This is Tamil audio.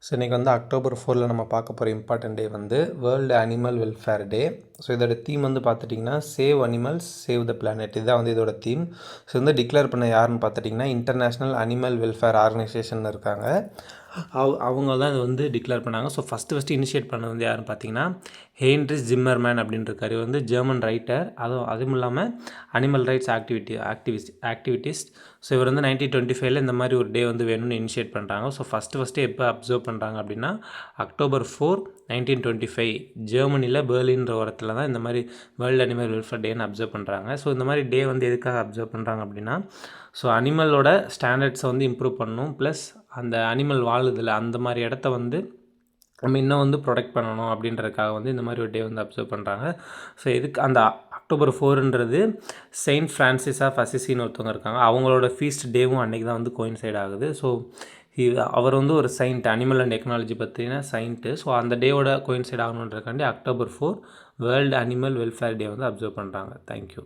ஸோ இன்றைக்கி வந்து அக்டோபர் 4 நம்ம பார்க்க போகிற இம்பார்ட்டன்ட் டே வந்து வேர்ல்டு அனிமல் வெல்ஃபேர் டே. ஸோ இதோட தீம் வந்து பார்த்துட்டிங்கன்னா save animals save the planet, இதுதான் வந்து இதோட தீம். ஸோ வந்து டிக்ளேர் பண்ண யாருன்னு பார்த்துட்டிங்கன்னா இன்டர்நேஷ்னல் அனிமல் வெல்ஃபேர் ஆர்கனைசேஷன் இருக்காங்க. அவங்க தான் இது வந்து டிக்ளேர் பண்ணாங்க. ஸோ ஃபஸ்ட்டு இனிஷியேட் பண்ணது வந்து யாருன்னு பார்த்தீங்கன்னா ஹெயின்ரிச் ஜிம்மர்மேன் அப்படின்னு இருக்கார். இவர் வந்து ஜெர்மன் ரைட்டர், அதுவும் இல்லாமல் அனிமல் ரைட்ஸ் ஆக்டிவிட்டிஸ்ட். ஸோ இவர் வந்து 1925 இந்த மாதிரி ஒரு டே வந்து வேணும்னு இனிஷியேட் பண்ணுறாங்க. ஸோ ஃபஸ்ட்டு எப்போ அப்சர்வ் பண்ணுறாங்க அப்படின்னா அக்டோபர் 4, 1925 ஜெர்மனியில் பெர்லின்ற இடத்துல தான் இந்த மாதிரி வேர்ல்டு அனிமல் வெல்ஃபேர் டேன்னு அப்சர்வ் பண்ணுறாங்க. ஸோ இந்த மாதிரி டே வந்து எதுக்காக அப்சர்வ் பண்ணுறாங்க அப்படின்னா ஸோ அனிமலோட ஸ்டாண்டர்ட்ஸை வந்து இம்ப்ரூவ் பண்ணணும், ப்ளஸ் அந்த அனிமல் வாழுதில்ல அந்த மாதிரி இடத்த வந்து நம்ம இன்னும் வந்து ப்ரொடெக்ட் பண்ணணும் அப்படின்றதுக்காக வந்து இந்த மாதிரி ஒரு டே வந்து அப்சர்வ் பண்ணுறாங்க. ஸோ இதுக்கு அந்த அக்டோபர் 4ன்றது செயின்ட் ஃப்ரான்சிஸ் ஆஃப் அசிசின்னு ஒருத்தவங்க இருக்காங்க, அவங்களோட ஃபீஸ்ட் டேவும் அன்றைக்கி தான் வந்து கோயின்சைட் ஆகுது. ஸோ அவர் வந்து ஒரு சயின்ட், அனிமல் அண்ட் டெக்னாலஜி பற்றின சயின்ட்டு. ஸோ அந்த டேவோட கோயின்சைட் ஆகணுன்றக்காண்டி October 4 world animal welfare day வந்து அப்சர்வ் பண்ணுறாங்க. தேங்க்யூ.